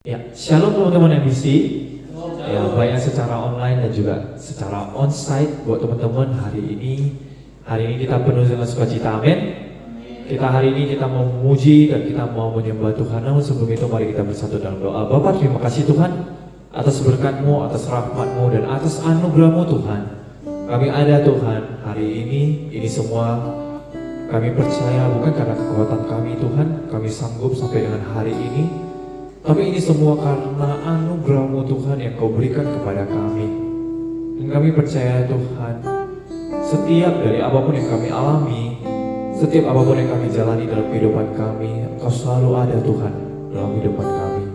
Ya, shalom teman-teman MBC. Ya, baik yang secara online dan juga secara onsite buat teman-teman hari ini kita penuh dengan sukacita, amin. Hari ini kita mau memuji dan kita mau menyembah Tuhan. Namun sebelum itu mari kita bersatu dalam doa. Bapa, terima kasih Tuhan atas berkat-Mu, atas rahmat-Mu dan atas anugerah-Mu Tuhan. Kami ada Tuhan hari ini semua kami percaya bukan karena kekuatan kami Tuhan, kami sanggup sampai dengan hari ini. Tapi ini semua karena anugerah-Mu Tuhan yang Kau berikan kepada kami. Dan kami percaya Tuhan, setiap dari apapun yang kami alami, setiap apapun yang kami jalani dalam kehidupan kami, Engkau selalu ada Tuhan dalam kehidupan kami.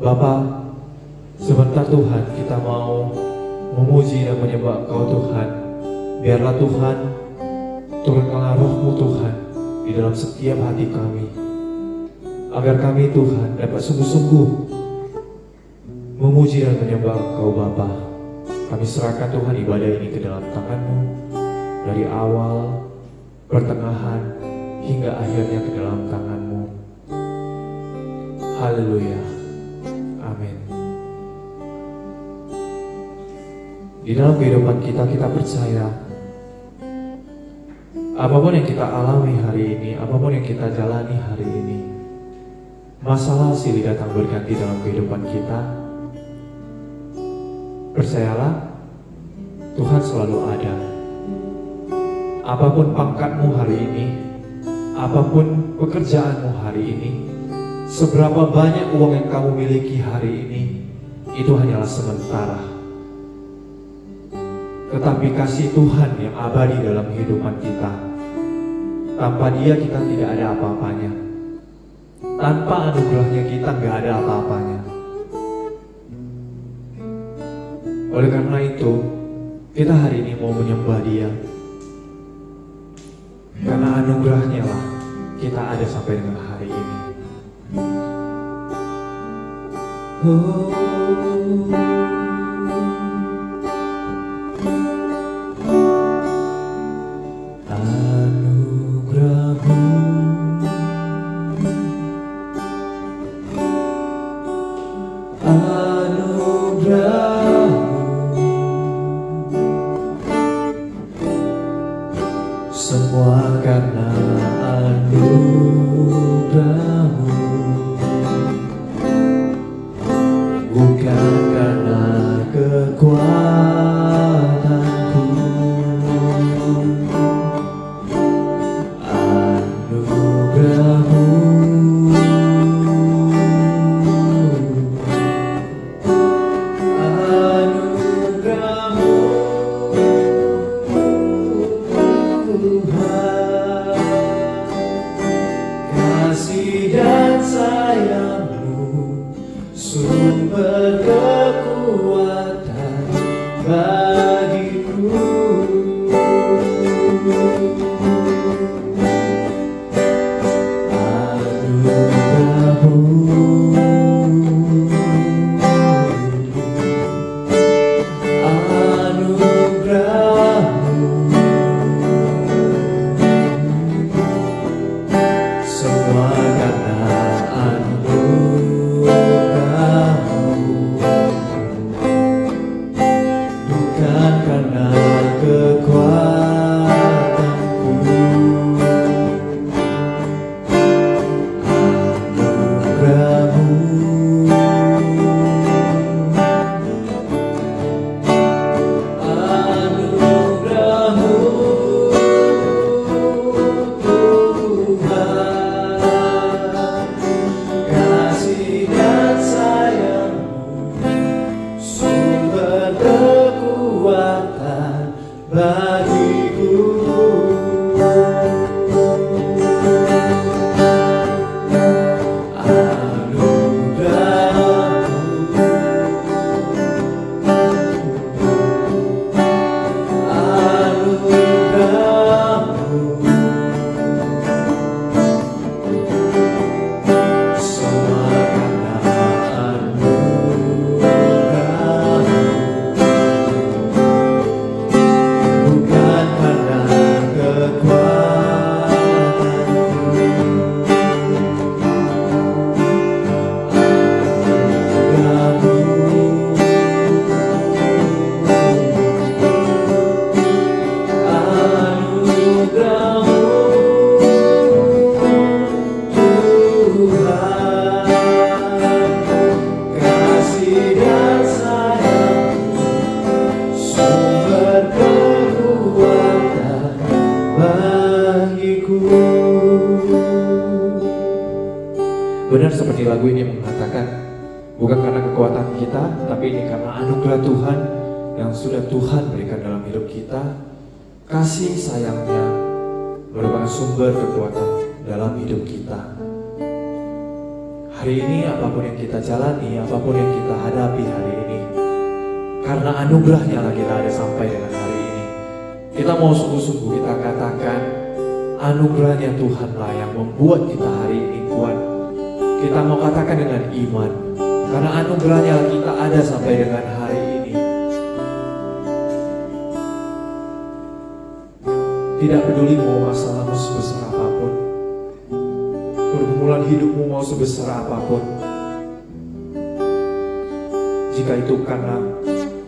Bapa, sebentar Tuhan kita mau memuji dan menyembah Engkau Tuhan. Biarlah Tuhan turunkanlah Roh-Mu Tuhan di dalam setiap hati kami, agar kami Tuhan dapat sungguh-sungguh memuji dan menyembah Engkau Bapa. Kami serahkan Tuhan ibadah ini ke dalam tangan-Mu, dari awal, pertengahan, hingga akhirnya ke dalam tangan-Mu. Haleluya, amin. Di dalam kehidupan kita percaya apapun yang kita alami hari ini, apapun yang kita jalani hari ini, masalah silih datang berganti dalam kehidupan kita. Percayalah, Tuhan selalu ada. Apapun pangkatmu hari ini, apapun pekerjaanmu hari ini, seberapa banyak uang yang kamu miliki hari ini, itu hanyalah sementara. Tetapi kasih Tuhan yang abadi dalam kehidupan kita, tanpa Dia kita tidak ada apa-apanya. Tanpa anugerahnya kita nggak ada apa-apanya. Oleh karena itu, kita hari ini mau menyembah Dia. Karena anugerahnya lah kita ada sampai dengan hari ini. Semua karena anugerah-Mu, bukan karena kekuatanku. Anugerah-Mu, anugerah-Mu kasih dan sayang-Mu, sumber kekuatan kita, tapi ini karena anugerah Tuhan yang sudah Tuhan berikan dalam hidup kita. Kasih sayangnya merupakan sumber kekuatan dalam hidup kita. Hari ini apapun yang kita jalani, apapun yang kita hadapi hari ini, karena anugerahnya lah kita ada sampai dengan hari ini. Kita mau sungguh-sungguh kita katakan, anugerahnya Tuhanlah yang membuat kita hari ini kuat. Kita mau katakan dengan iman, karena anugerahnya lah kita ada sampai dengan hari ini. Tidak peduli mau masalahmu sebesar apapun, pergumulan hidupmu mau sebesar apapun, jika itu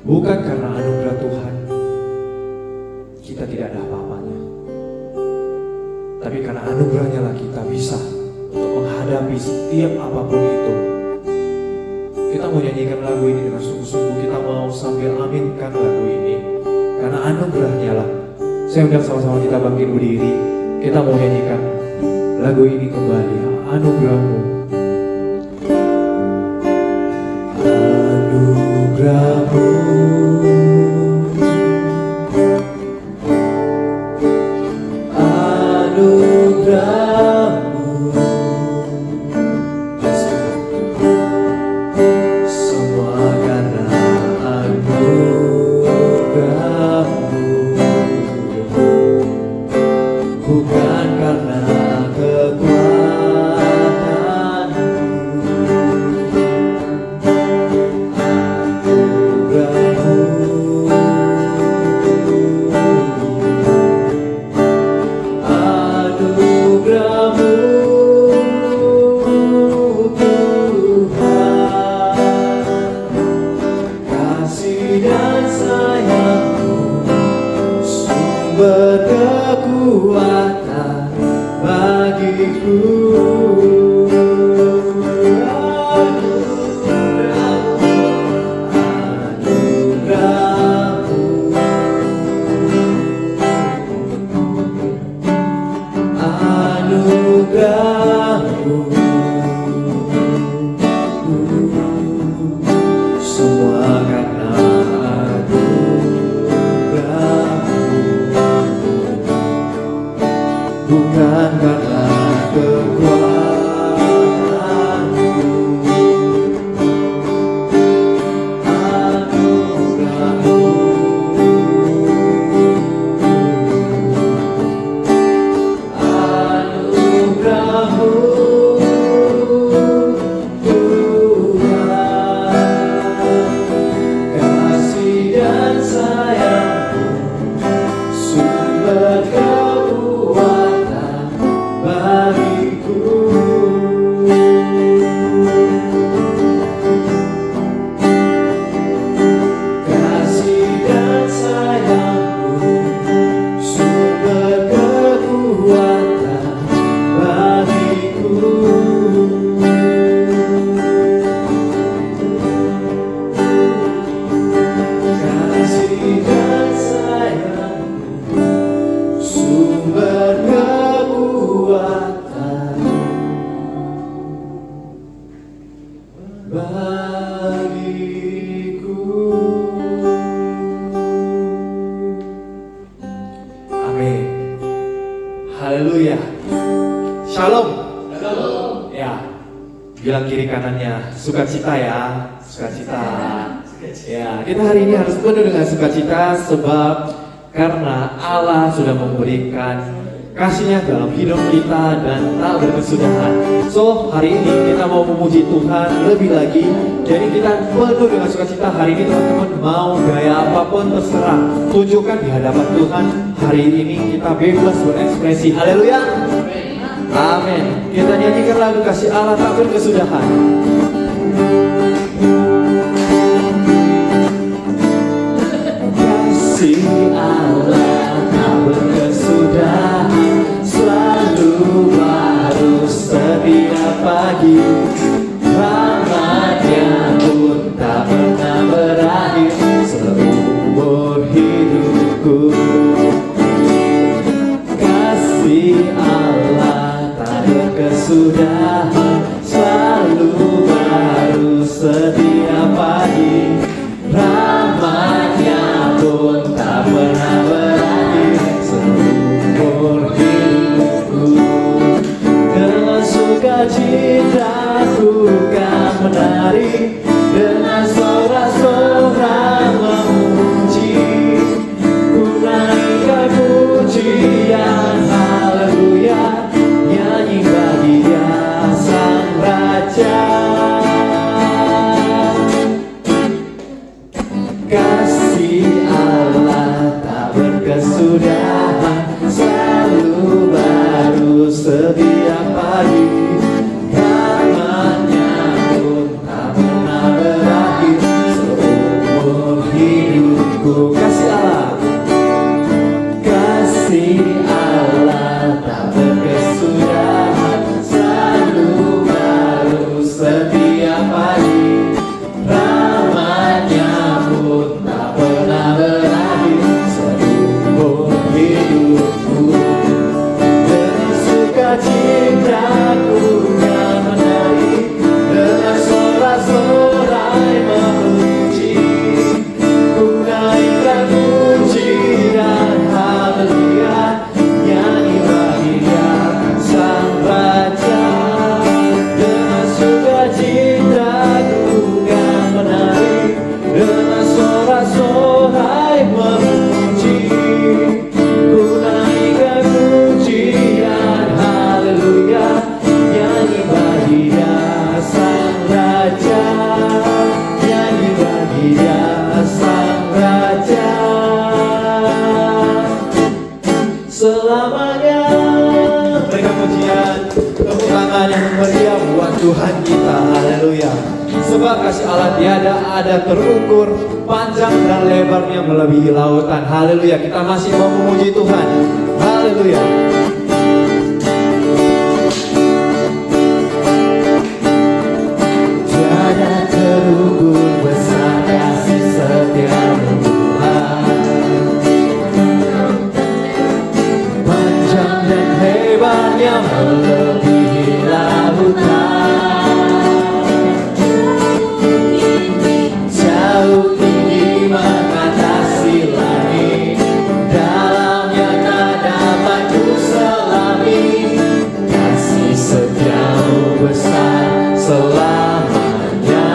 bukan karena anugerah Tuhan, kita tidak ada apa-apanya. Tapi karena anugerahnya lah kita bisa untuk menghadapi setiap apapun itu. Kita mau nyanyikan lagu ini dengan sungguh-sungguh. Kita mau sambil aminkan lagu ini, karena anugerahnya lah. Saya undang sama-sama kita bangkit berdiri. Kita mau nyanyikan lagu ini kembali. Anugerahmu, anugerahmu, anugerahmu, semua karena anugerahmu, bukan karena berkekuatan bagiku. Anugerahmu, semua karena bukan karena kekuatanmu. Anugerahmu, anugerahmu, Tuhan, kasih dan sayangmu, sumber kekuatan bagiku. Kasih dan sayangmu, sumber kekuatan bagiku. Kasih dan sayangmu, sumber kekuatan bagiku. Amin. Haleluya. Shalom. Shalom. Ya, bilang kiri kanannya sukacita ya, sukacita. Ya, kita hari ini harus penuh dengan sukacita sebab karena Allah sudah memberikan kasih-Nya dalam hidup kita dan tak berkesudahan. So, hari ini kita mau memuji Tuhan lebih lagi. Jadi kita penuh dengan sukacita hari ini, teman-teman. Mau gaya apapun terserah, tunjukkan di hadapan Tuhan. Hari ini kita bebas berekspresi. Haleluya. Amin. Kita nyanyikan lagu kasih Allah tak berkesudahan. Kasih Allah tak berkesudahan, selalu baru setiap pagi. Rahmat-Nya pun tak pernah berakhir seumur hidupku. Kasih Allah tak berkesudahan, selalu baru Kasih Allah tak berkesudahan, selalu baru setiap pagi. Karunia pun tak pernah berakhir seumur hidupku. Kasih Allah, kasih Allah tak berkesudahan, selalu baru setiap pagi. Rahmatnya pun tak pernah berakhir seumur hidupku. Dengan sukacitaku yang menarik, dengan sorak-sorai memuji, ku naikkan pujian haleluya, nyanyi bagi Dia Sang Raja. Dengan sukacitaku yang menarik, dengan sorak-sorai memuji, ku naikkan pujian haleluya, nyanyi bagi Dia Sang Raja, nyanyi bagi Dia Sang Raja. Selamanya berikan pujian, tepuk tangan yang meriah buat Tuhan kita, haleluya. Sebab kasih Allah tiada ada terukur, panjang dan lebarnya melebihi lautan, haleluya. Kita masih mau memuji Tuhan, haleluya. Tiada terukur besar kasih setiamu Tuhan, panjang dan hebatnya melebihi lautan, jauh tinggi mengatasi langit, dalamnya tak dapat ku selami. Kasih setiamu besar selamanya,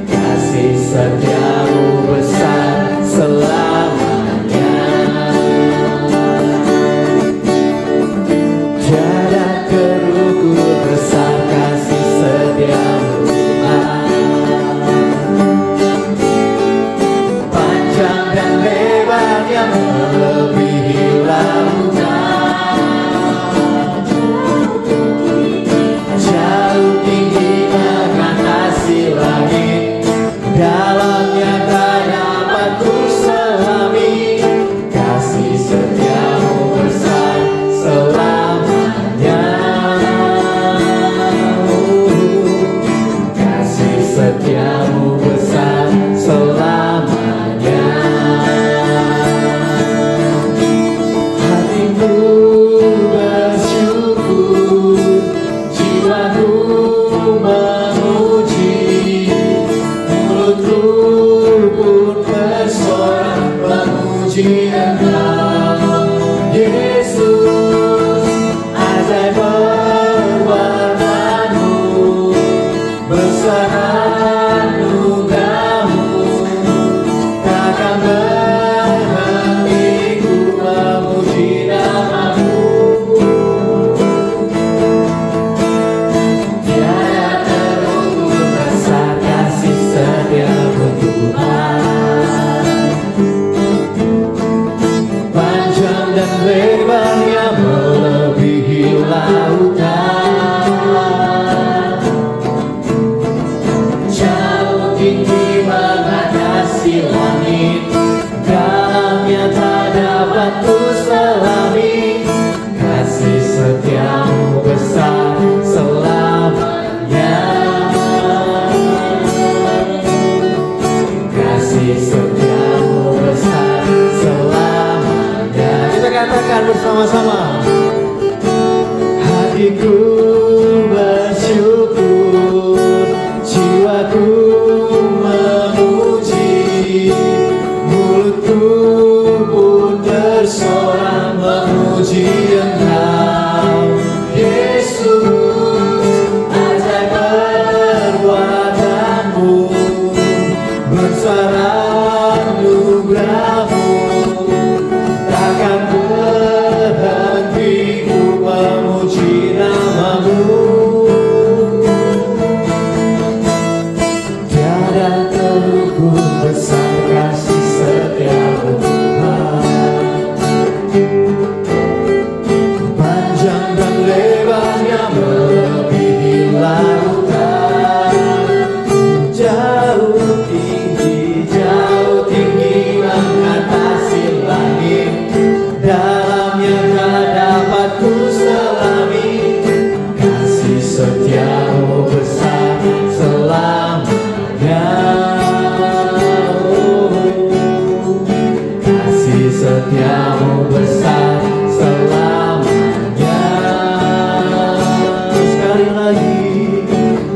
kasih setiamu besar selamanya. Tiada terukur besar kasih setiamu Tuhan, panjang dan lebarnya melebihi lautan, jauh tinggi mengatasi langit, dalamnya tak dapat ku selami. Kasih setiamu besar selamanya, kasih setiamu besar selamanya. Hatiku bersyukur, jiwaku memuji, mulutku pun bersorak memuji Engkau, Yesus. Ajaib perbuatanmu, besar anugerahmu, takkan berhenti ku memuji namamu. Tiada terukur besar kasih setiamu Tuhan, panjang dan lebarnya melebihi lautan, jauh tinggi mengatasi langit, dalamnya tak dapat ku selami. Kasih setiamu besar selamanya, kasih setiamu besar selamanya. Kita katakan bersama-sama, hatiku bersyukur, jiwaku memuji, mulutku pun bersorak memuji Engkau, Yesus. Ajaib perbuatanmu, besar anugerahmu, takkan berhenti Sungguh besar kasih setiamu Tuhan, panjang dan lebarnya melebihi lautan, jauh tinggi mengatasi langit, dalamnya tak dapat ku selami. Kasih setiamu besar selamanya, kasih setiamu besar selamanya. Sekali lagi,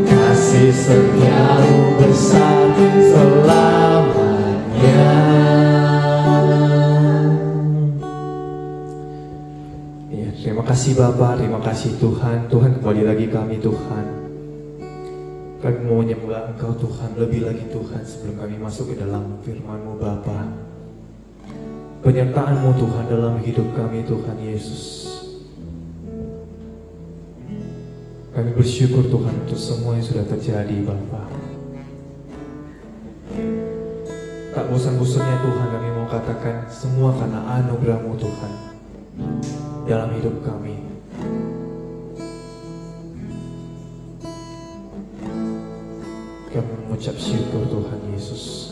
kasih setiamu besar selamanya. Ya, terima kasih Bapa, terima kasih Tuhan. Tuhan, kembali lagi kami Tuhan, kami mau menyembah Engkau Tuhan, lebih lagi Tuhan sebelum kami masuk ke dalam firman-Mu Bapa. Penyertaan-Mu Tuhan dalam hidup kami Tuhan Yesus. Kami bersyukur Tuhan untuk semua yang sudah terjadi Bapa. Tak bosan-bosannya Tuhan kami mau katakan semua karena anugerah-Mu Tuhan dalam hidup kami. Kami mengucap syukur Tuhan Yesus.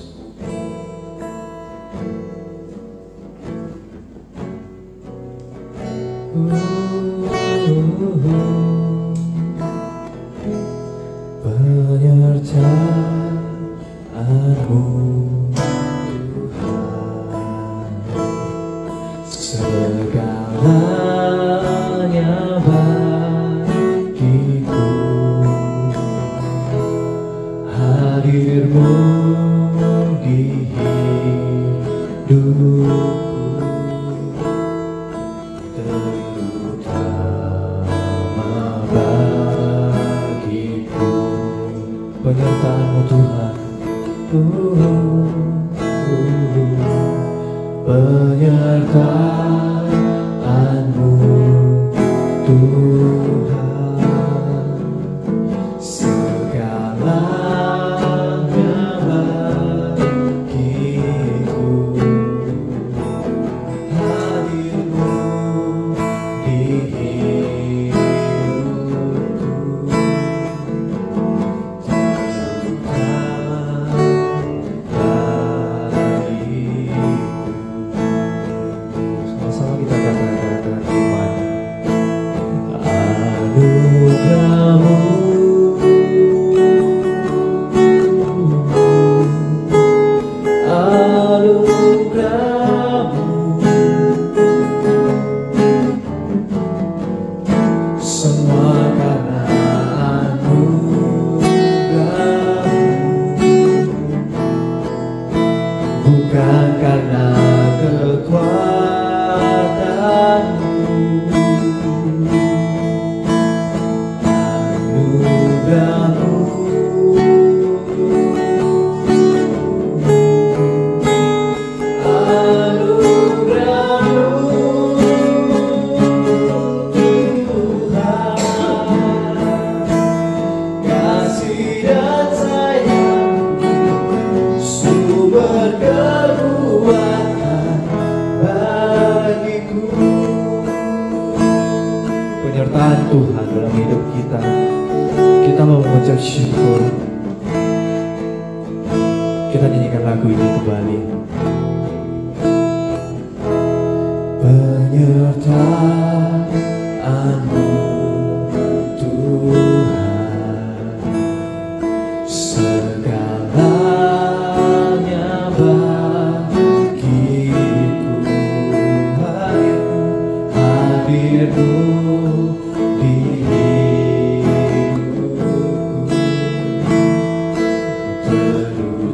Penyertaan-Mu segalanya bagiku, hadir-Mu di hidupku, terutama bagiku. Penyertaan-Mu Tuhan, penyertaan-Mu Tuhan, segalanya bagiku, hadir-Mu di hidupku, sama-sama kita katakan dengan iman. Anugerah-Mu, anugerah-Mu, semua karena anugerah-Mu, bukan karena kekuatan-Mu. Anugerah-Mu, anugerah-Mu Tuhan, kasih dan sayang, sumber kekuatan bagiku. Penyertaan Tuhan dalam hidup kita, kita mau mengucap syukur. Kita nyanyikan lagu ini kembali. Penyertaan-Mu Tuhan, segalanya bagiku, hadir-Mu di hidupku, terutama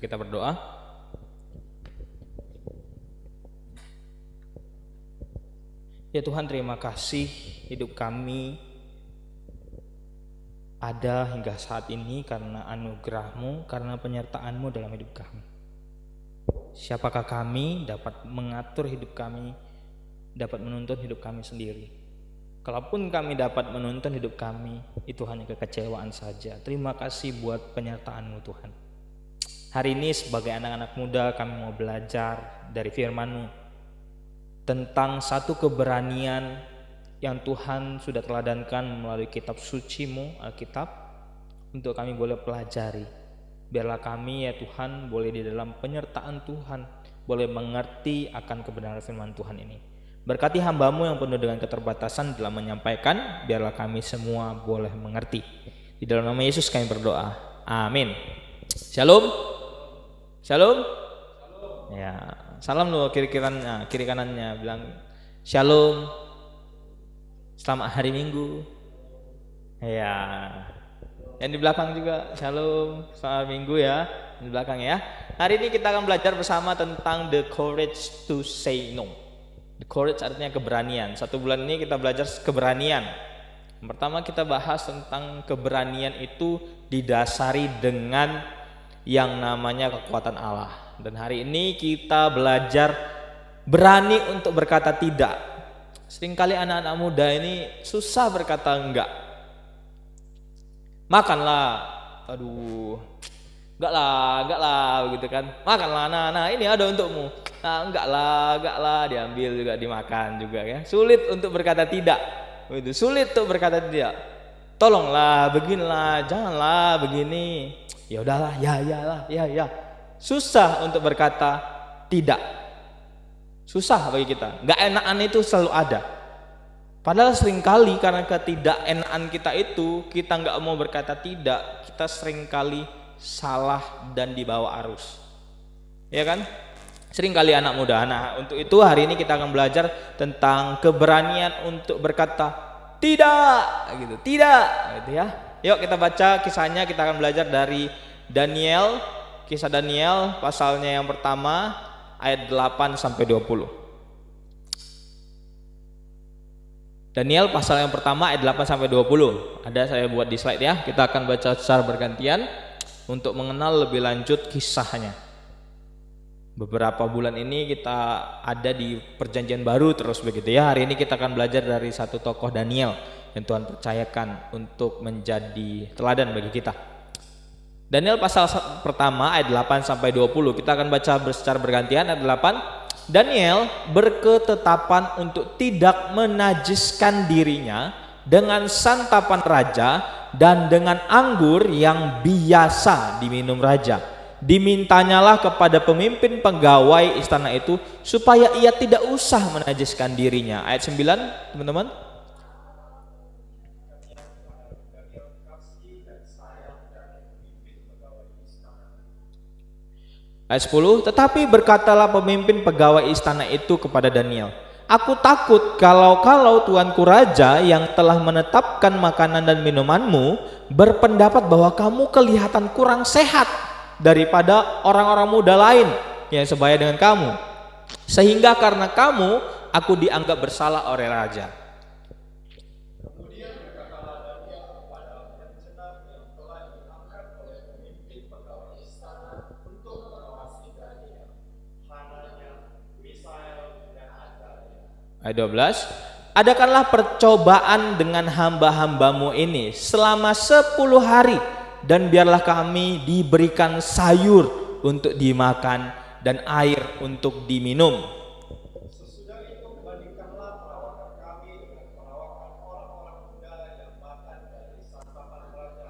Kita berdoa. Ya Tuhan, terima kasih hidup kami ada hingga saat ini karena anugerah-Mu, karena penyertaan-Mu dalam hidup kami. Siapakah kami dapat mengatur hidup kami, dapat menuntun hidup kami sendiri? Kalaupun kami dapat menuntun hidup kami, itu hanya kekecewaan saja. Terima kasih buat penyertaan-Mu Tuhan. Hari ini sebagai anak-anak muda kami mau belajar dari firman-Mu tentang satu keberanian yang Tuhan sudah teladankan melalui kitab suci-Mu, Alkitab, untuk kami boleh pelajari. Biarlah kami ya Tuhan boleh di dalam penyertaan Tuhan, boleh mengerti akan kebenaran firman Tuhan ini. Berkati hamba-Mu yang penuh dengan keterbatasan dalam menyampaikan, biarlah kami semua boleh mengerti. Di dalam nama Yesus kami berdoa. Amin. Shalom. Shalom. Ya, salam lo kiri kanannya bilang shalom. Selamat hari Minggu. Ya. Yang di belakang juga shalom, selamat Minggu ya. Di belakang ya. Hari ini kita akan belajar bersama tentang the courage to say no. The courage artinya keberanian. 1 bulan ini kita belajar keberanian. Pertama kita bahas tentang keberanian itu didasari dengan yang namanya kekuatan Allah. Dan hari ini kita belajar berani untuk berkata tidak. Seringkali anak-anak muda ini susah berkata enggak. Makanlah, aduh, enggak lah, begitu kan. Makanlah, nah ini ada untukmu. Nah, enggak lah, diambil juga, dimakan juga ya. Sulit untuk berkata tidak. Begitu, sulit untuk berkata tidak. Tolonglah, beginilah, janganlah begini. Ya udahlah, ya. Susah untuk berkata tidak. Susah bagi kita. Enggak enakan itu selalu ada. Padahal seringkali karena ketidakenaan kita itu, kita nggak mau berkata tidak, kita seringkali salah dan dibawa arus. Ya kan? Seringkali anak muda. Nah, untuk itu hari ini kita akan belajar tentang keberanian untuk berkata tidak, gitu. Tidak, gitu ya. Yuk kita baca kisahnya, kita akan belajar dari Daniel, kisah Daniel pasalnya yang pertama ayat 8 sampai 20. Daniel pasal yang pertama ayat 8 sampai 20. Ada saya buat di slide ya. Kita akan baca secara bergantian untuk mengenal lebih lanjut kisahnya. Beberapa bulan ini kita ada di perjanjian baru terus begitu ya. Hari ini kita akan belajar dari satu tokoh Daniel yang Tuhan percayakan untuk menjadi teladan bagi kita. Daniel pasal pertama ayat 8 sampai 20. Kita akan baca secara bergantian ayat 8. Daniel berketetapan untuk tidak menajiskan dirinya dengan santapan raja dan dengan anggur yang biasa diminum raja. Dimintanyalah kepada pemimpin pegawai istana itu supaya ia tidak usah menajiskan dirinya. Ayat 9, teman-teman. Ayat 10, tetapi berkatalah pemimpin pegawai istana itu kepada Daniel, aku takut kalau tuanku raja yang telah menetapkan makanan dan minumanmu berpendapat bahwa kamu kelihatan kurang sehat daripada orang-orang muda lain yang sebaya dengan kamu, sehingga karena kamu aku dianggap bersalah oleh raja. Ayat 12, adakanlah percobaan dengan hamba-hambamu ini selama 10 hari dan biarlah kami diberikan sayur untuk dimakan dan air untuk diminum. Sesudah itu bandingkanlah perawakan kami dengan perawakan orang-orang muda yang makan dari santapan raja.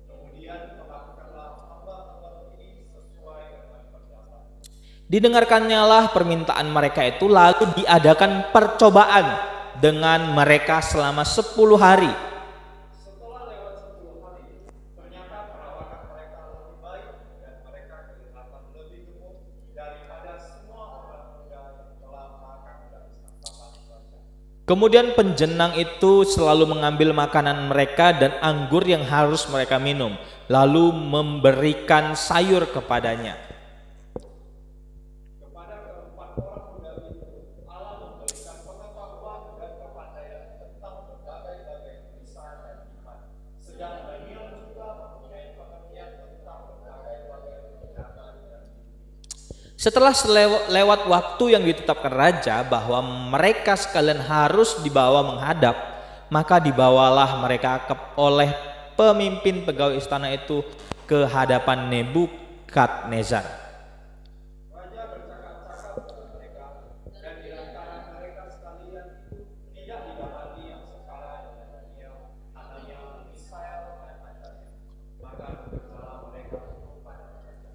Kemudian melakukanlah hamba-hambamu ini sesuai dengan pendapat. Didengarkannyalah permintaan mereka itu, lalu diadakan percobaan dengan mereka selama 10 hari. Setelah lewat 10 hari, ternyata perawakan mereka lebih baik dan mereka kelihatan lebih gemuk daripada semua orang muda yang telah makan dari santapan raja. Kemudian penjenang itu selalu mengambil makanan mereka dan anggur yang harus mereka minum, lalu memberikan sayur kepadanya. Setelah lewat waktu yang ditetapkan raja bahwa mereka sekalian harus dibawa menghadap, maka dibawalah mereka oleh pemimpin pegawai istana itu ke hadapan Nebukadnezar. Raja bercakap-cakap dengan mereka, dan di antara mereka sekalian itu tidak didapati yang setara dengan Daniel, Hanania, Misael dan Azariah. Maka berkatalah mereka kepada raja.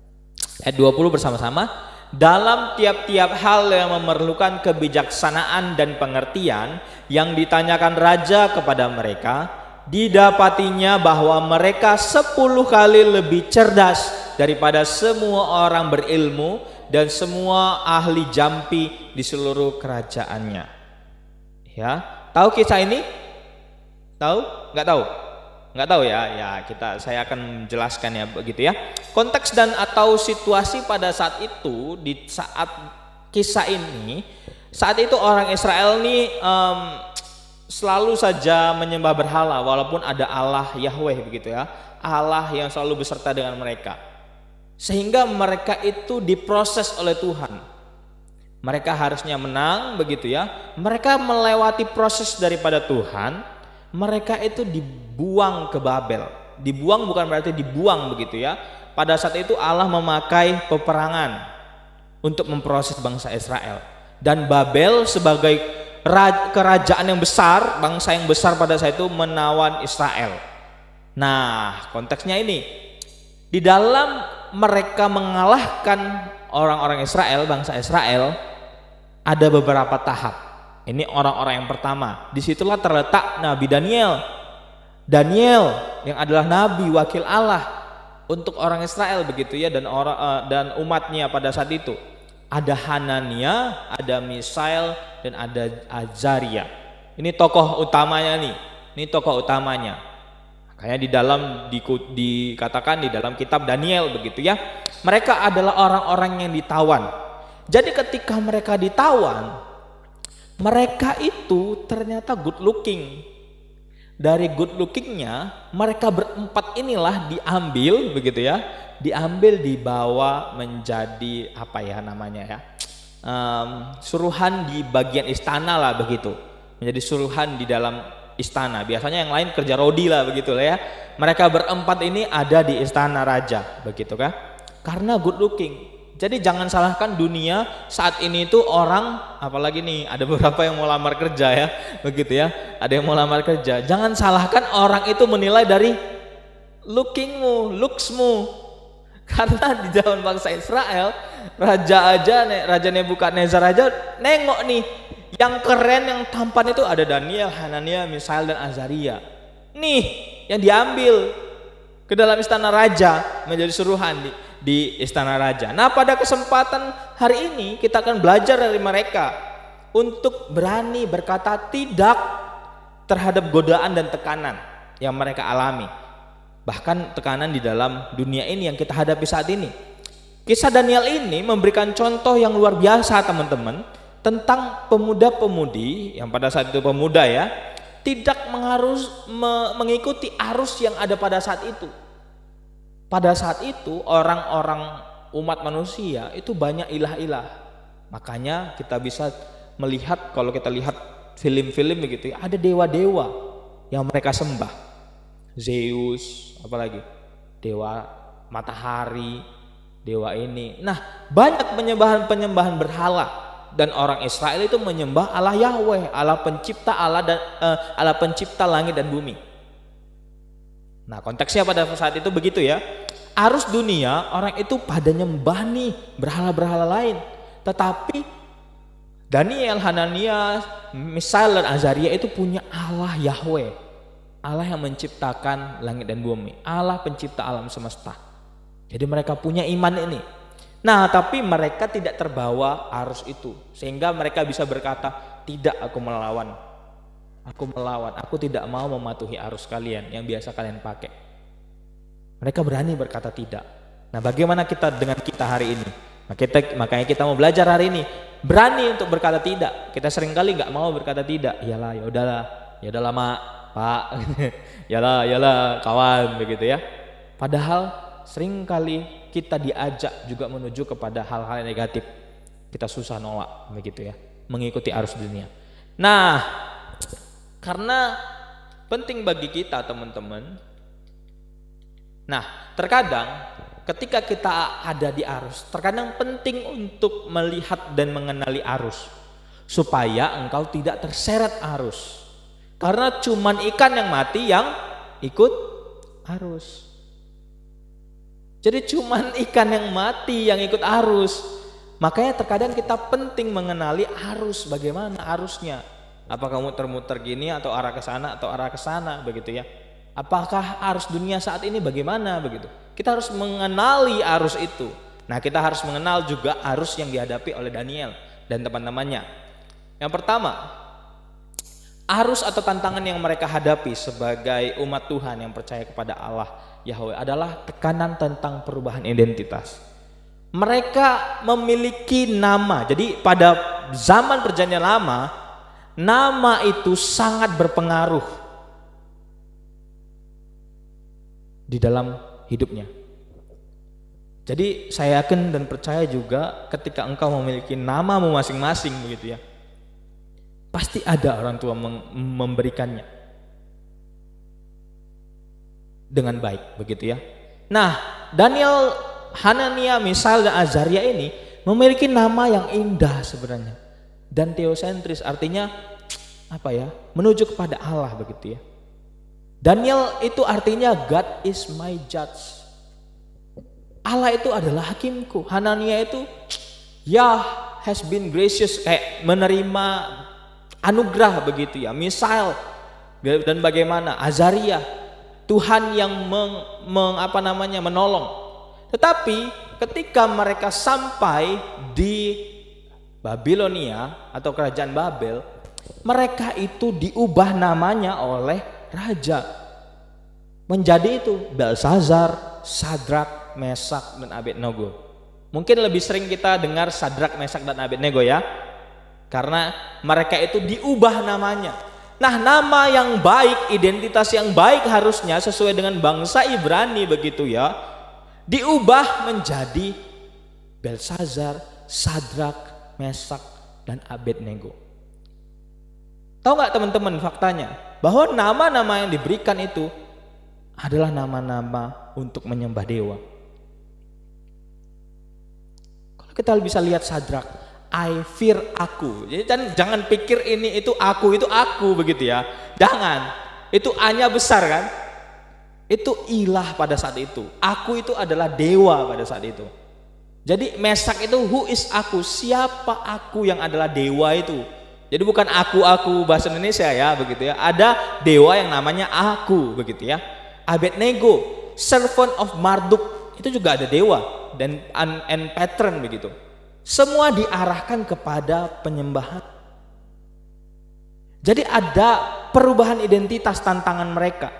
Ayat 20 bersama-sama. Dalam tiap-tiap hal yang memerlukan kebijaksanaan dan pengertian yang ditanyakan raja kepada mereka, didapatinya bahwa mereka 10 kali lebih cerdas daripada semua orang berilmu dan semua ahli jampi di seluruh kerajaannya. Ya, tahu kisah ini? Tahu? Nggak tahu? Nggak tahu ya, saya akan menjelaskan ya begitu ya. Konteks dan atau situasi pada saat itu, di saat kisah ini, saat itu orang Israel ini selalu saja menyembah berhala walaupun ada Allah Yahweh begitu ya, Allah yang selalu beserta dengan mereka, sehingga mereka itu diproses oleh Tuhan. Mereka harusnya menang begitu ya, mereka melewati proses daripada Tuhan. Mereka itu dibuang ke Babel. Dibuang bukan berarti dibuang begitu ya. Pada saat itu Allah memakai peperangan untuk memproses bangsa Israel. Dan Babel sebagai kerajaan yang besar, bangsa yang besar pada saat itu menawan Israel. Nah, konteksnya ini, di dalam mereka mengalahkan orang-orang Israel, bangsa Israel, ada beberapa tahap ini orang-orang yang pertama. Disitulah terletak Nabi Daniel. Daniel yang adalah nabi wakil Allah untuk orang Israel begitu ya, dan umatnya pada saat itu. Ada Hanania, ada Misael, dan ada Azaria. Ini tokoh utamanya nih. Ini tokoh utamanya. Makanya di dalam dikatakan di dalam kitab Daniel begitu ya. Mereka adalah orang-orang yang ditawan. Jadi ketika mereka ditawan, mereka itu ternyata good looking. Dari good lookingnya, mereka berempat inilah diambil begitu ya. Diambil, dibawa menjadi apa ya namanya ya, suruhan di bagian istana lah begitu. Menjadi suruhan di dalam istana. Biasanya yang lain kerja rodi lah begitu lah ya. Mereka berempat ini ada di istana raja begitu kan. Karena good looking. Jadi jangan salahkan dunia saat ini itu orang, apalagi nih ada beberapa yang mau lamar kerja ya, begitu ya. Ada yang mau lamar kerja. Jangan salahkan orang itu menilai dari lookingmu, looksmu. Karena di zaman bangsa Israel, Raja Nebukadnezar aja nengok nih, yang keren, yang tampan itu ada Daniel, Hanania, Misael, dan Azaria. Nih yang diambil ke dalam istana raja menjadi suruhan di istana raja. Nah, pada kesempatan hari ini kita akan belajar dari mereka untuk berani berkata tidak terhadap godaan dan tekanan yang mereka alami. Bahkan tekanan di dalam dunia ini yang kita hadapi saat ini. Kisah Daniel ini memberikan contoh yang luar biasa teman-teman tentang pemuda-pemudi yang pada saat itu pemuda ya, tidak mengikuti arus yang ada pada saat itu. Pada saat itu orang-orang umat manusia itu banyak ilah-ilah. Makanya kita bisa melihat, kalau kita lihat film-film begitu ya, ada dewa-dewa yang mereka sembah. Zeus, apalagi dewa matahari, dewa ini. Nah, banyak penyembahan berhala, dan orang Israel itu menyembah Allah Yahweh, Allah pencipta Allah pencipta langit dan bumi. Nah, konteksnya pada saat itu begitu ya. Arus dunia orang itu pada nyembah nih berhala-berhala lain. Tetapi Daniel, Hanania, Misael, dan Azaria itu punya Allah Yahweh, Allah yang menciptakan langit dan bumi, Allah pencipta alam semesta. Jadi mereka punya iman ini. Nah, tapi mereka tidak terbawa arus itu, sehingga mereka bisa berkata, tidak, aku melawan, aku tidak mau mematuhi arus kalian yang biasa kalian pakai. Mereka berani berkata tidak. Nah, bagaimana kita dengan kita hari ini? Makanya kita mau belajar hari ini, berani untuk berkata tidak. Kita seringkali nggak mau berkata tidak. Iyalah, ya udahlah mak, pak, yalah kawan, begitu ya. Padahal seringkali kita diajak juga menuju kepada hal-hal yang negatif. Kita susah nolak, begitu ya, mengikuti arus dunia. Nah, karena penting bagi kita teman-teman. Nah, terkadang ketika kita ada di arus, terkadang penting untuk melihat dan mengenali arus supaya engkau tidak terseret arus. Karena cuman ikan yang mati yang ikut arus. Jadi cuman ikan yang mati yang ikut arus. Makanya terkadang kita penting mengenali arus, bagaimana arusnya. Apakah muter-muter gini atau arah ke sana atau arah ke sana, begitu ya. Apakah arus dunia saat ini bagaimana, begitu. Kita harus mengenali arus itu. Nah, kita harus mengenal juga arus yang dihadapi oleh Daniel dan teman-temannya. Yang pertama, arus atau tantangan yang mereka hadapi sebagai umat Tuhan yang percaya kepada Allah Yahweh adalah tekanan tentang perubahan identitas. Mereka memiliki nama. Jadi pada zaman perjanjian lama, nama itu sangat berpengaruh di dalam hidupnya. Jadi saya yakin dan percaya juga ketika engkau memiliki namamu masing-masing begitu ya, pasti ada orang tua memberikannya dengan baik, begitu ya. Nah, Daniel, Hanania, Misael, dan Azaria ini memiliki nama yang indah sebenarnya dan teosentris, artinya apa ya, menuju kepada Allah, begitu ya. Daniel itu artinya God is my judge, Allah itu adalah hakimku. Hanania itu Yah has been gracious, kayak menerima anugerah begitu ya, Misael dan bagaimana Azaria, Tuhan yang menolong. Tetapi ketika mereka sampai di Babilonia atau kerajaan Babel, mereka itu diubah namanya oleh raja menjadi itu Belsazar, Sadrak, Mesak, dan Abednego. Mungkin lebih sering kita dengar Sadrak, Mesak, dan Abednego ya, karena mereka itu diubah namanya. Nah, nama yang baik, identitas yang baik harusnya sesuai dengan bangsa Ibrani begitu ya, diubah menjadi Belsazar, Sadrak, Mesak, dan Abednego. Tahu nggak teman-teman faktanya? Bahwa nama-nama yang diberikan itu adalah nama-nama untuk menyembah dewa. Kalau kita bisa lihat Sadrak, I fear aku. Jadi jangan pikir ini itu aku begitu ya. Jangan. Itu A-nya besar kan? Itu ilah pada saat itu. Aku itu adalah dewa pada saat itu. Jadi Mesak itu who is aku? Siapa aku yang adalah dewa itu? Jadi bukan aku bahasa Indonesia ya begitu ya. Ada dewa yang namanya aku begitu ya. Abednego, servant of Marduk, itu juga ada dewa dan and patron begitu. Semua diarahkan kepada penyembahan. Jadi ada perubahan identitas tantangan mereka.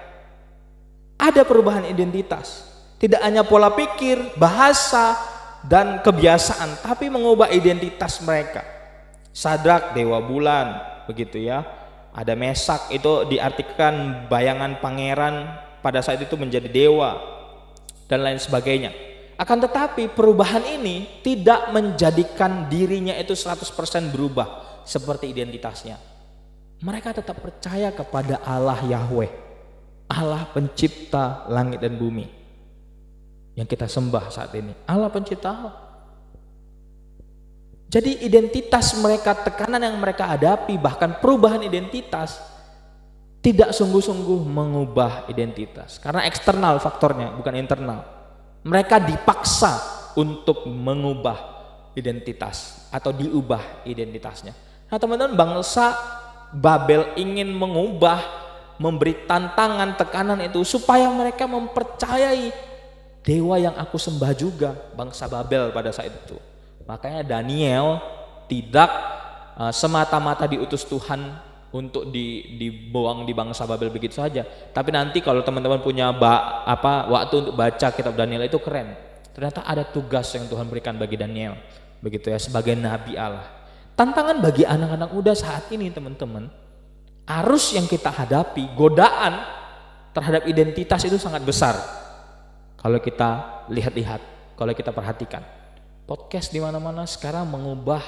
Ada perubahan identitas. Tidak hanya pola pikir, bahasa, dan kebiasaan, tapi mengubah identitas mereka. Sadrak, dewa bulan, begitu ya. Ada Mesak, itu diartikan bayangan pangeran pada saat itu menjadi dewa, dan lain sebagainya. Akan tetapi perubahan ini tidak menjadikan dirinya itu 100% berubah seperti identitasnya. Mereka tetap percaya kepada Allah Yahweh, Allah pencipta langit dan bumi yang kita sembah saat ini, Allah pencipta Allah. Jadi identitas mereka, tekanan yang mereka hadapi, bahkan perubahan identitas tidak sungguh-sungguh mengubah identitas, karena eksternal faktornya bukan internal. Mereka dipaksa untuk mengubah identitas atau diubah identitasnya. Nah teman-teman, bangsa Babel ingin mengubah, memberi tantangan, tekanan itu supaya mereka mempercayai dewa yang aku sembah juga, bangsa Babel pada saat itu. Makanya Daniel tidak semata-mata diutus Tuhan untuk dibuang di bangsa Babel begitu saja. Tapi nanti kalau teman-teman punya waktu untuk baca kitab Daniel, itu keren. Ternyata ada tugas yang Tuhan berikan bagi Daniel, begitu ya, sebagai nabi Allah. Tantangan bagi anak-anak muda saat ini teman-teman, arus yang kita hadapi, godaan terhadap identitas itu sangat besar. Kalau kita lihat-lihat, kalau kita perhatikan, podcast di mana-mana sekarang mengubah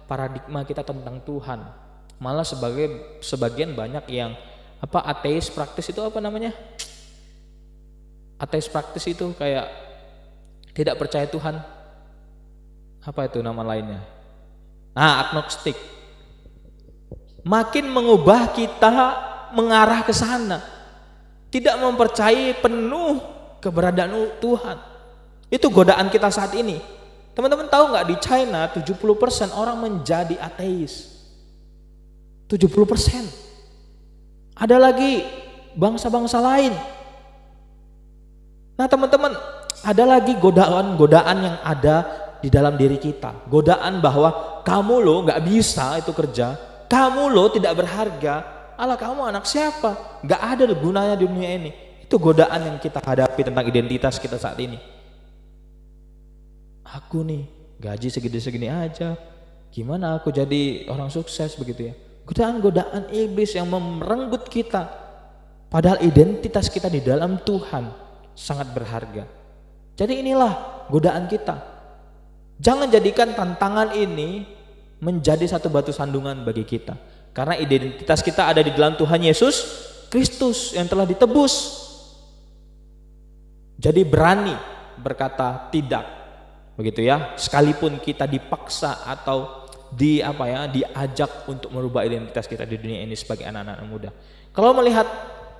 paradigma kita tentang Tuhan. Malah sebagian banyak yang ateis praktis itu apa namanya? Ateis praktis itu kayak tidak percaya Tuhan. Apa itu nama lainnya? Agnostik. Makin mengubah kita mengarah ke sana. Tidak mempercayai penuh keberadaan Tuhan. Itu godaan kita saat ini. Teman-teman tahu nggak, di China 70% orang menjadi ateis. 70%. Ada lagi bangsa-bangsa lain. Nah teman-teman, ada lagi godaan-godaan yang ada di dalam diri kita. Godaan bahwa kamu loh gak bisa itu kerja, kamu loh tidak berharga, Allah kamu anak siapa, gak ada gunanya di dunia ini. Itu godaan yang kita hadapi tentang identitas kita saat ini. Aku nih gaji segini-segini aja, gimana aku jadi orang sukses begitu ya. Godaan-godaan iblis yang merenggut kita. Padahal identitas kita di dalam Tuhan sangat berharga. Jadi inilah godaan kita. Jangan jadikan tantangan ini menjadi satu batu sandungan bagi kita. Karena identitas kita ada di dalam Tuhan Yesus Kristus yang telah ditebus. Jadi berani berkata tidak. Begitu ya. Sekalipun kita dipaksa atau diajak untuk merubah identitas kita di dunia ini sebagai anak-anak muda. Kalau melihat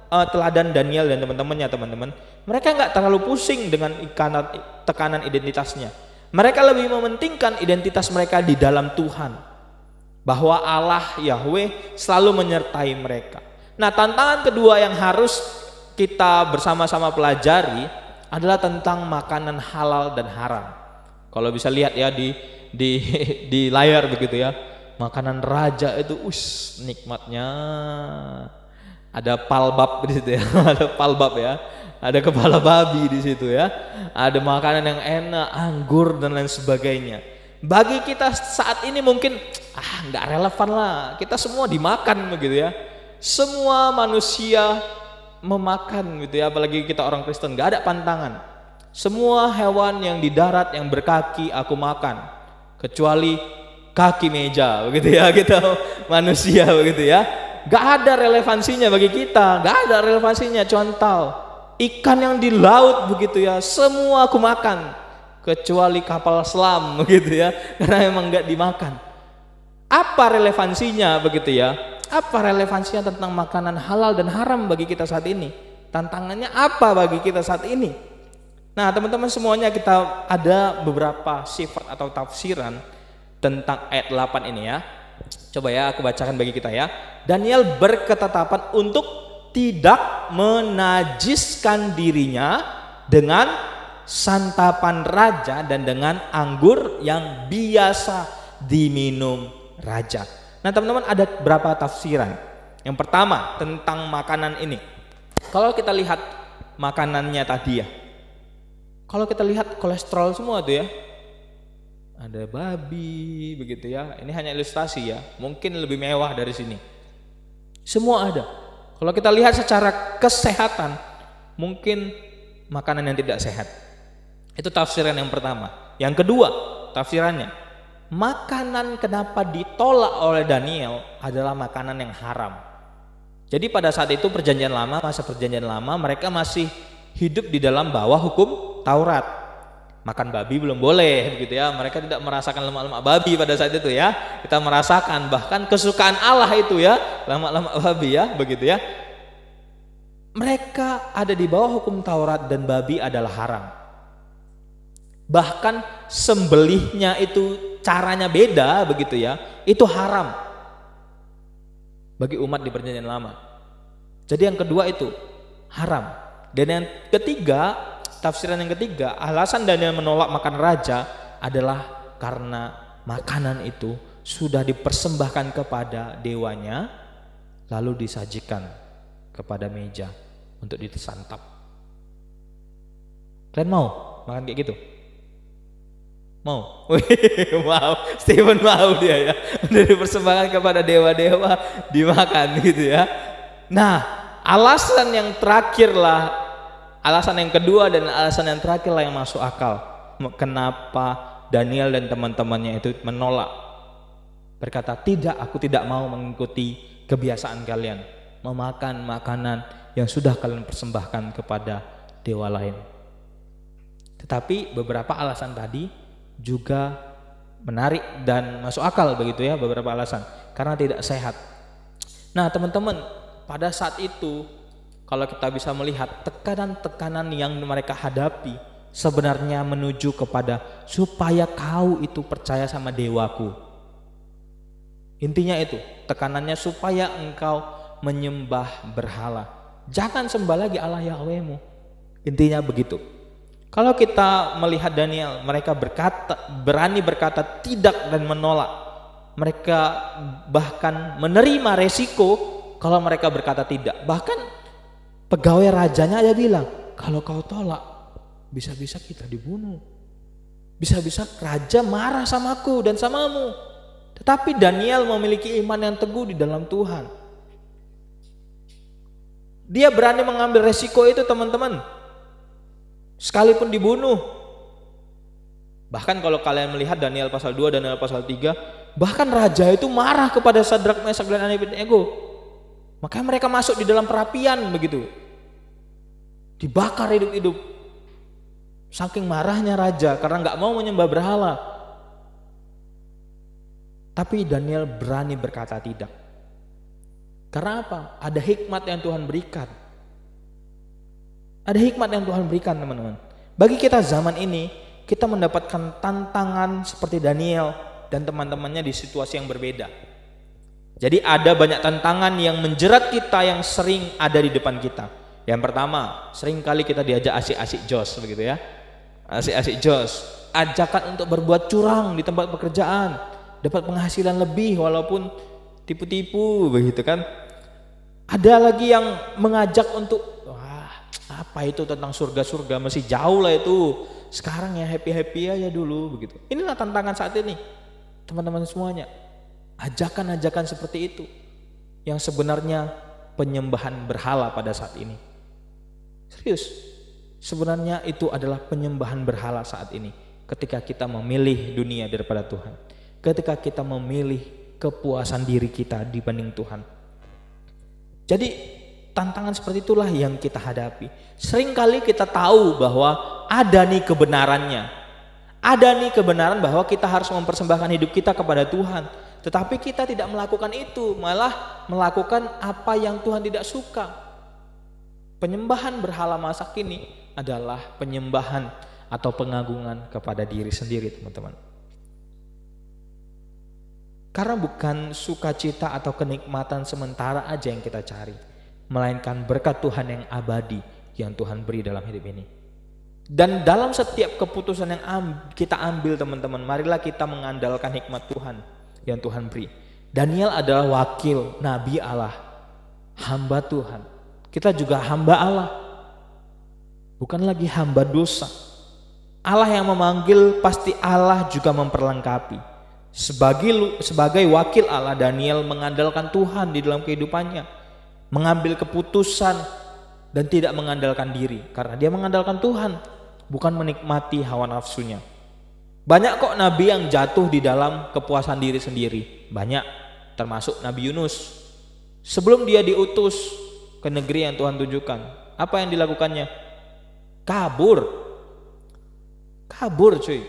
teladan Daniel dan teman-temannya, teman-teman, mereka nggak terlalu pusing dengan tekanan identitasnya. Mereka lebih mementingkan identitas mereka di dalam Tuhan. bahwa Allah Yahweh selalu menyertai mereka. Nah, tantangan kedua yang harus kita bersama-sama pelajari adalah tentang makanan halal dan haram. Kalau bisa lihat ya di layar begitu ya, makanan raja itu nikmatnya. Ada palbab di situ ya, ada palbab ya, ada kepala babi di situ ya, ada makanan yang enak, anggur dan lain sebagainya. Bagi kita saat ini mungkin nggak relevan lah, kita semua dimakan begitu ya, semua manusia memakan gitu ya, apalagi kita orang Kristen nggak ada pantangan. Semua hewan yang di darat yang berkaki aku makan, kecuali kaki meja begitu ya, kita manusia begitu ya. Gak ada relevansinya bagi kita, gak ada relevansinya. Contoh, ikan yang di laut begitu ya, semua aku makan, kecuali kapal selam begitu ya, karena memang gak dimakan. Apa relevansinya begitu ya? Apa relevansinya tentang makanan halal dan haram bagi kita saat ini? Tantangannya apa bagi kita saat ini? Nah, teman-teman semuanya, kita ada beberapa sifat atau tafsiran tentang ayat 8 ini ya. Coba ya aku bacakan bagi kita ya. Daniel berketetapan untuk tidak menajiskan dirinya dengan santapan raja dan dengan anggur yang biasa diminum raja. Nah, teman-teman, ada berapa tafsiran. Yang pertama tentang makanan ini. Kalau kita lihat makanannya tadi ya, kalau kita lihat kolesterol semua tuh ya, ada babi begitu ya. Ini hanya ilustrasi ya, mungkin lebih mewah dari sini. Semua ada. Kalau kita lihat secara kesehatan, mungkin makanan yang tidak sehat. Itu tafsiran yang pertama. Yang kedua tafsirannya, makanan kenapa ditolak oleh Daniel adalah makanan yang haram. Jadi pada saat itu perjanjian lama, masa perjanjian lama, mereka masih hidup di dalam bawah hukum Taurat. Makan babi belum boleh begitu ya. Mereka tidak merasakan lemak-lemak babi pada saat itu ya. Kita merasakan bahkan kesukaan Allah itu ya, lemak-lemak babi ya, begitu ya. Mereka ada di bawah hukum Taurat dan babi adalah haram. Bahkan sembelihnya itu caranya beda begitu ya. Itu haram bagi umat di perjanjian lama. Jadi yang kedua itu haram. Dan yang ketiga, tafsiran yang ketiga, alasan Daniel menolak makan raja adalah karena makanan itu sudah dipersembahkan kepada dewanya, lalu disajikan kepada meja untuk disantap. Kalian mau makan kayak gitu? Mau? Mau, Stephen mau dia ya. Udah dipersembahkan kepada dewa-dewa, dimakan gitu ya. Nah, alasan yang terakhir lah, alasan yang kedua dan alasan yang terakhir lah yang masuk akal. Kenapa Daniel dan teman-temannya itu menolak, berkata, tidak, aku tidak mau mengikuti kebiasaan kalian memakan makanan yang sudah kalian persembahkan kepada dewa lain. Tetapi beberapa alasan tadi juga menarik dan masuk akal begitu ya, beberapa alasan, karena tidak sehat. Nah, teman-teman, pada saat itu kalau kita bisa melihat tekanan-tekanan yang mereka hadapi sebenarnya menuju kepada supaya kau itu percaya sama dewaku. Intinya itu, tekanannya supaya engkau menyembah berhala. Jangan sembah lagi Allah Yahwehmu. Intinya begitu. Kalau kita melihat Daniel, mereka berani berkata tidak dan menolak. Mereka bahkan menerima resiko kalau mereka berkata tidak. Bahkan pegawai rajanya aja bilang, kalau kau tolak, bisa-bisa kita dibunuh. Bisa-bisa raja marah samaku dan samamu. Tetapi Daniel memiliki iman yang teguh di dalam Tuhan. Dia berani mengambil resiko itu, teman-teman. Sekalipun dibunuh. Bahkan kalau kalian melihat Daniel pasal 2, Daniel pasal 3, bahkan raja itu marah kepada Sadrak, Mesak dan Abednego. Makanya mereka masuk di dalam perapian begitu. Dibakar hidup-hidup. Saking marahnya raja karena nggak mau menyembah berhala. Tapi Daniel berani berkata tidak. Karena apa? Ada hikmat yang Tuhan berikan. Ada hikmat yang Tuhan berikan, teman-teman. Bagi kita zaman ini, kita mendapatkan tantangan seperti Daniel dan teman-temannya di situasi yang berbeda. Jadi ada banyak tantangan yang menjerat kita yang sering ada di depan kita. Yang pertama, sering kali kita diajak asik-asik jos begitu ya. Asik-asik jos, ajakan untuk berbuat curang di tempat pekerjaan, dapat penghasilan lebih walaupun tipu-tipu begitu kan. Ada lagi yang mengajak untuk wah, apa itu tentang surga-surga, masih jauh lah itu. Sekarang ya happy-happy aja dulu begitu. Inilah tantangan saat ini. Teman-teman semuanya. Ajakan-ajakan seperti itu yang sebenarnya penyembahan berhala pada saat ini. Serius, sebenarnya itu adalah penyembahan berhala saat ini. Ketika kita memilih dunia daripada Tuhan, ketika kita memilih kepuasan diri kita dibanding Tuhan. Jadi tantangan seperti itulah yang kita hadapi. Seringkali kita tahu bahwa ada nih kebenarannya, ada nih kebenaran bahwa kita harus mempersembahkan hidup kita kepada Tuhan. Tetapi kita tidak melakukan itu, malah melakukan apa yang Tuhan tidak suka. Penyembahan berhala masa kini adalah penyembahan atau pengagungan kepada diri sendiri, teman-teman. Karena bukan sukacita atau kenikmatan sementara aja yang kita cari, melainkan berkat Tuhan yang abadi yang Tuhan beri dalam hidup ini. Dan dalam setiap keputusan yang kita ambil, teman-teman, marilah kita mengandalkan hikmat Tuhan yang Tuhan beri. Daniel adalah wakil Nabi Allah, hamba Tuhan. Kita juga hamba Allah, bukan lagi hamba dosa. Allah yang memanggil, pasti Allah juga memperlengkapi. Sebagai wakil Allah, Daniel mengandalkan Tuhan di dalam kehidupannya, mengambil keputusan dan tidak mengandalkan diri, karena dia mengandalkan Tuhan, bukan menikmati hawa nafsunya. Banyak kok nabi yang jatuh di dalam kepuasan diri sendiri. Banyak, termasuk Nabi Yunus. Sebelum dia diutus ke negeri yang Tuhan tunjukkan, apa yang dilakukannya? Kabur cuy,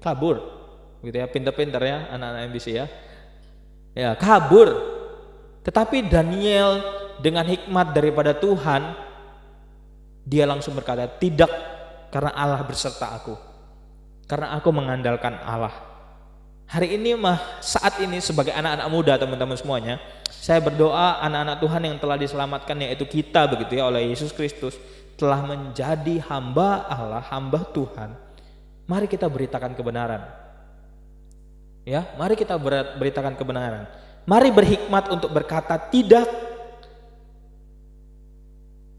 kabur gitu ya. Pintar-pintar ya anak-anak MBC ya. Ya, kabur. Tetapi Daniel dengan hikmat daripada Tuhan, dia langsung berkata, tidak, karena Allah berserta aku. Karena aku mengandalkan Allah. Hari ini saat ini sebagai anak-anak muda, teman-teman semuanya, saya berdoa anak-anak Tuhan yang telah diselamatkan, yaitu kita begitu ya, oleh Yesus Kristus, telah menjadi hamba Allah, hamba Tuhan. Mari kita beritakan kebenaran. Ya, mari kita beritakan kebenaran. Mari berhikmat untuk berkata tidak.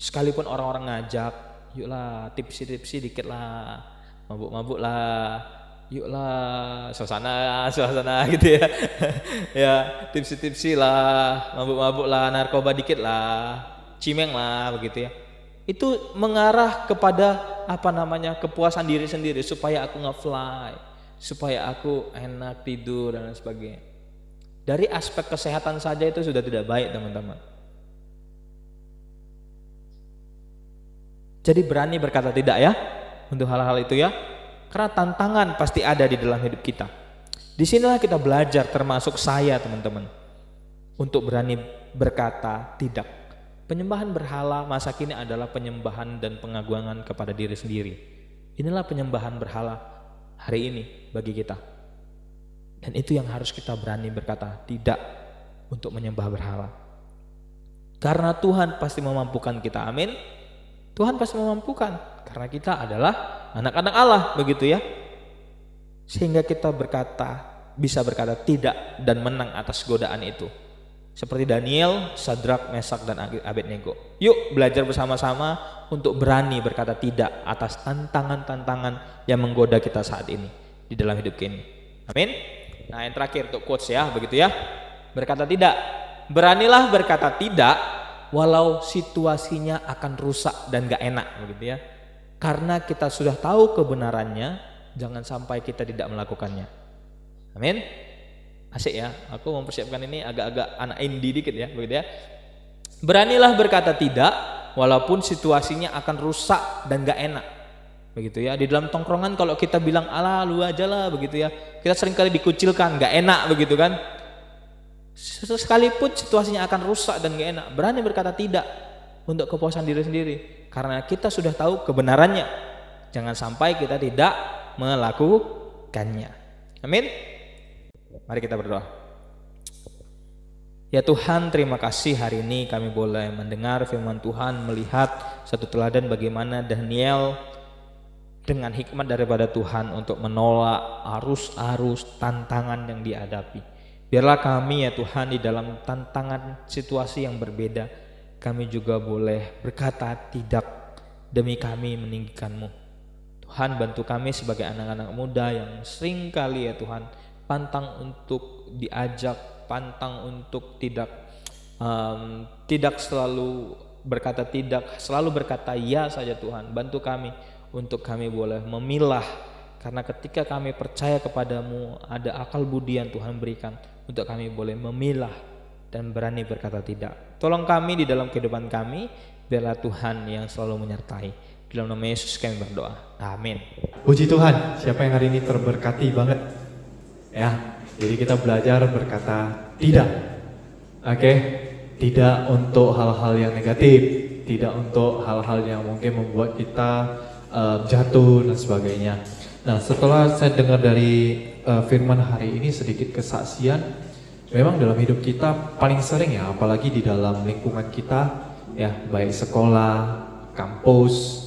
Sekalipun orang-orang ngajak, yuklah tipsi-tipsi dikit lah, mabuk-mabuk lah, yuklah suasana gitu ya. Ya, tipsi-tipsi lah, mabuk-mabuk lah, narkoba dikit lah, cimeng lah begitu ya. Itu mengarah kepada kepuasan diri sendiri, supaya aku nge-fly, supaya aku enak tidur dan sebagainya. Dari aspek kesehatan saja itu sudah tidak baik, teman-teman. Jadi berani berkata tidak ya untuk hal-hal itu ya, karena tantangan pasti ada di dalam hidup kita. Disinilah kita belajar, termasuk saya, teman-teman, untuk berani berkata tidak. Penyembahan berhala masa kini adalah penyembahan dan pengagungan kepada diri sendiri. Inilah penyembahan berhala hari ini bagi kita. Dan itu yang harus kita berani berkata tidak untuk menyembah berhala. Karena Tuhan pasti memampukan kita, amin. Tuhan pasti memampukan, karena kita adalah anak-anak Allah, begitu ya. Sehingga kita bisa berkata tidak dan menang atas godaan itu. Seperti Daniel, Sadrak, Mesak, dan Abednego. Yuk belajar bersama-sama untuk berani berkata tidak atas tantangan-tantangan yang menggoda kita saat ini di dalam hidup ini. Amin. Nah, yang terakhir untuk quotes ya, begitu ya. Berkata tidak. Beranilah berkata tidak walau situasinya akan rusak dan gak enak, begitu ya. Karena kita sudah tahu kebenarannya, jangan sampai kita tidak melakukannya. Amin. Asik ya, aku mempersiapkan ini agak-agak anak indie dikit ya, begitu ya. Beranilah berkata tidak walaupun situasinya akan rusak dan gak enak, begitu ya. Di dalam tongkrongan kalau kita bilang alah lu aja lah, begitu ya, kita seringkali dikucilkan, gak enak, begitu kan. Sekalipun situasinya akan rusak dan gak enak, berani berkata tidak untuk kepuasan diri sendiri, karena kita sudah tahu kebenarannya. Jangan sampai kita tidak melakukannya. Amin. Mari kita berdoa. Ya Tuhan, terima kasih hari ini kami boleh mendengar firman Tuhan, melihat satu teladan bagaimana Daniel dengan hikmat daripada Tuhan untuk menolak arus-arus tantangan yang dihadapi. Biarlah kami ya Tuhan di dalam tantangan situasi yang berbeda, kami juga boleh berkata tidak demi kami meninggikan-Mu. Tuhan, bantu kami sebagai anak-anak muda yang sering kali ya Tuhan pantang untuk diajak, pantang untuk tidak selalu berkata tidak, selalu berkata ya saja Tuhan. Bantu kami untuk kami boleh memilah, karena ketika kami percaya kepadamu ada akal budi yang Tuhan berikan untuk kami boleh memilah dan berani berkata tidak. Tolong kami di dalam kehidupan kami, biarlah Tuhan yang selalu menyertai. Di dalam nama Yesus kami berdoa, amin. Puji Tuhan, siapa yang hari ini terberkati banget ya. Jadi kita belajar berkata tidak, oke? Tidak untuk hal-hal yang negatif, tidak untuk hal-hal yang mungkin membuat kita jatuh dan sebagainya. Nah, setelah saya dengar dari firman hari ini sedikit kesaksian, memang dalam hidup kita paling sering ya, apalagi di dalam lingkungan kita ya, baik sekolah, kampus,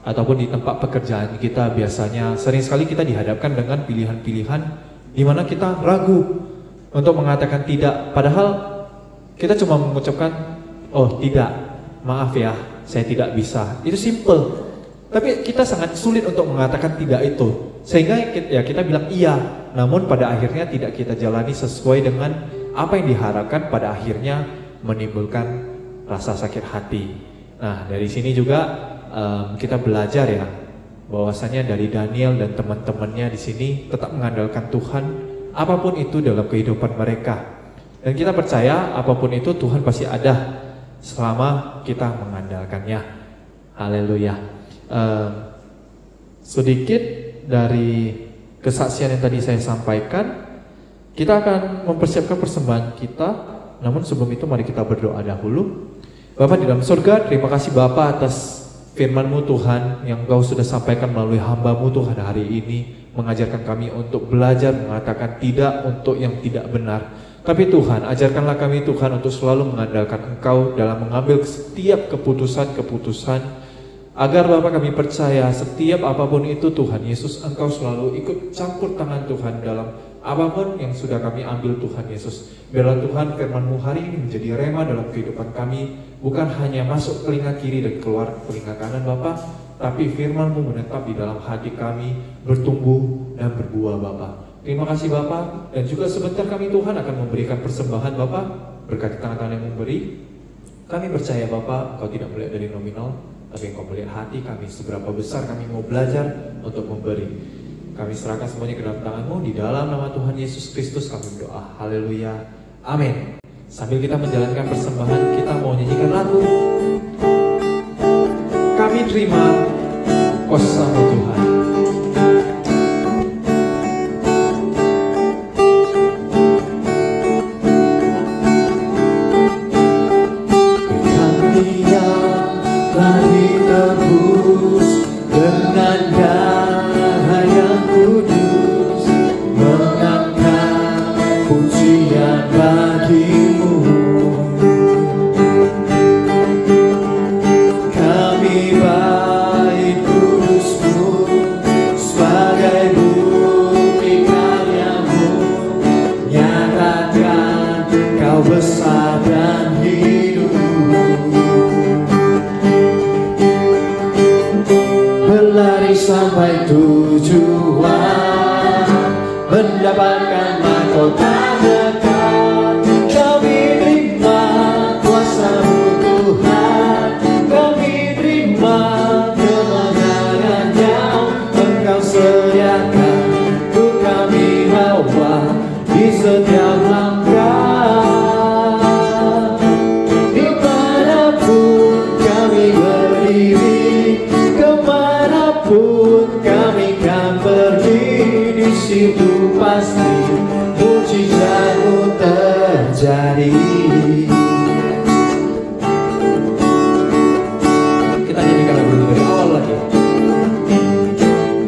ataupun di tempat pekerjaan kita, biasanya sering sekali kita dihadapkan dengan pilihan-pilihan di mana kita ragu untuk mengatakan tidak, padahal kita cuma mengucapkan oh tidak, maaf ya, saya tidak bisa. Itu simple. Tapi kita sangat sulit untuk mengatakan tidak itu, sehingga ya kita bilang iya, namun pada akhirnya tidak kita jalani sesuai dengan apa yang diharapkan, pada akhirnya menimbulkan rasa sakit hati. Nah, dari sini juga kita belajar ya, bahwasanya dari Daniel dan teman-temannya di sini tetap mengandalkan Tuhan apapun itu dalam kehidupan mereka, dan kita percaya apapun itu Tuhan pasti ada selama kita mengandalkannya. Haleluya. Sedikit dari kesaksian yang tadi saya sampaikan, kita akan mempersiapkan persembahan kita. Namun sebelum itu mari kita berdoa dahulu. Bapa di dalam surga, terima kasih Bapa atas firman-Mu Tuhan yang Engkau sudah sampaikan melalui hamba-Mu Tuhan hari ini, mengajarkan kami untuk belajar mengatakan tidak untuk yang tidak benar. Tapi Tuhan, ajarkanlah kami Tuhan untuk selalu mengandalkan Engkau dalam mengambil setiap keputusan-keputusan, agar Bapa kami percaya setiap apapun itu Tuhan Yesus, Engkau selalu ikut campur tangan Tuhan dalam apapun yang sudah kami ambil Tuhan Yesus. Biarlah Tuhan firman-Mu hari ini menjadi rema dalam kehidupan kami, bukan hanya masuk telinga kiri dan keluar telinga kanan Bapa, tapi firman-Mu menetap di dalam hati kami, bertumbuh dan berbuah Bapa. Terima kasih Bapa, dan juga sebentar kami Tuhan akan memberikan persembahan Bapa, berkati tangan-tangan yang memberi. Kami percaya Bapa, Engkau tidak melihat dari nominal, tapi Engkau melihat hati kami, seberapa besar kami mau belajar untuk memberi. Kami serahkan semuanya ke dalam tangan-Mu, di dalam nama Tuhan Yesus Kristus kami berdoa. Haleluya, amin. Sambil kita menjalankan persembahan, kita mau nyanyikan lagu Kami Terima Kuasa-Mu Tuhan. Sampai tujuan, mendapatkan mahkota dekat. Kami terima kuasa-Mu Tuhan, kami terima kemenangan yang Engkau sediakan. Untuk kami bawa di setiap langkah, dimanapun kami berdiri, kemanapun kami kan pergi, di situ pasti mujizat-Mu terjadi. Kita nyanyikan lagu itu dari awal lagi.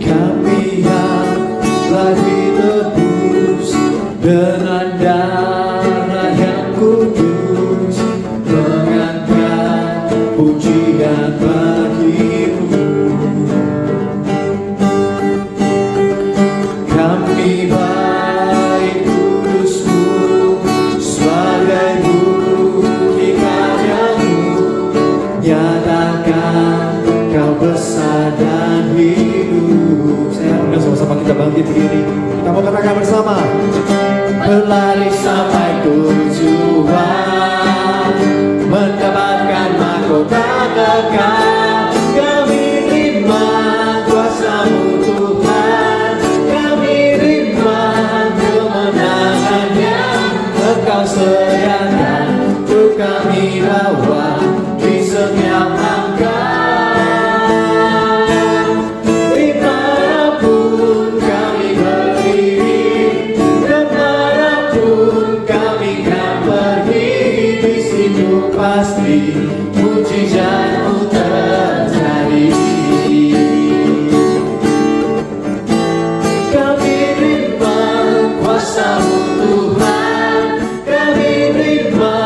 Kami yang telah ditebus dengan darah yang kudus, begitu ini. Kita mau katakan bersama. Berlari sampai tujuan, mendapatkan mahkota kekal. Kami terima kuasa-Mu Tuhan, kami terima kemenangan yang Engkau sediakan untuk kami bawa di setiap langkah. Dimanapun kami berdiri, kemanapun kami kan pergi, di situ pasti mujizat-Mu terjadi. Kami terima kuasa-Mu Tuhan, kami terima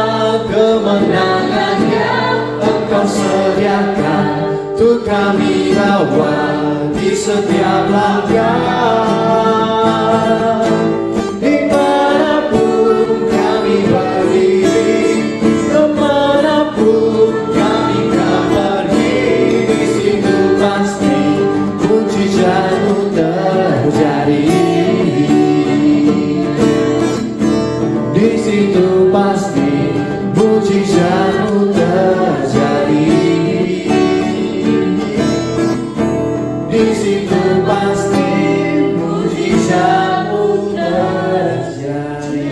kemenangan yang Engkau sediakan untuk kami bawa di setiap langkah. Dimanapun kami berdiri, kemanapun kami kan pergi, di situ pasti mujizat-Mu terjadi. Di situ pasti mujizat-Mu terjadi. Di situ pasti mujizat-Mu terjadi.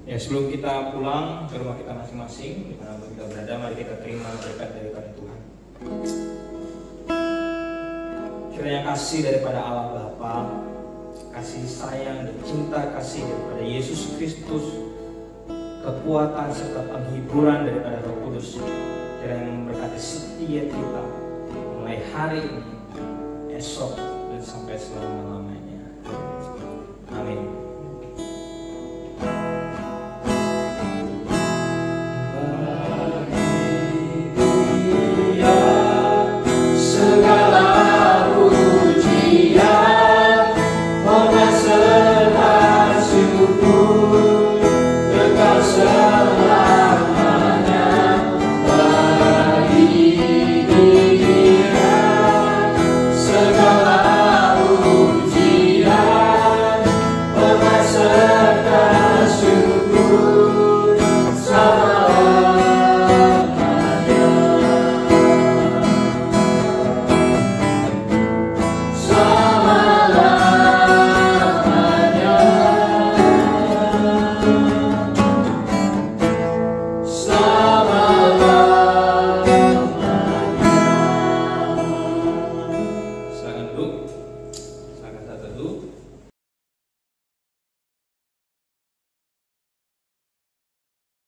Ya, sebelum kita pulang ke rumah kita masing-masing, dimanapun kita berada, mari kita terima berkat daripada Tuhan. Kiranya kasih daripada Allah Bapa, kasih sayang dan cinta kasih daripada Yesus Kristus, kekuatan serta penghiburan daripada Roh Kudus, kiranya memberkati setiap kita mulai hari ini, esok, dan sampai selama-lamanya. Amin.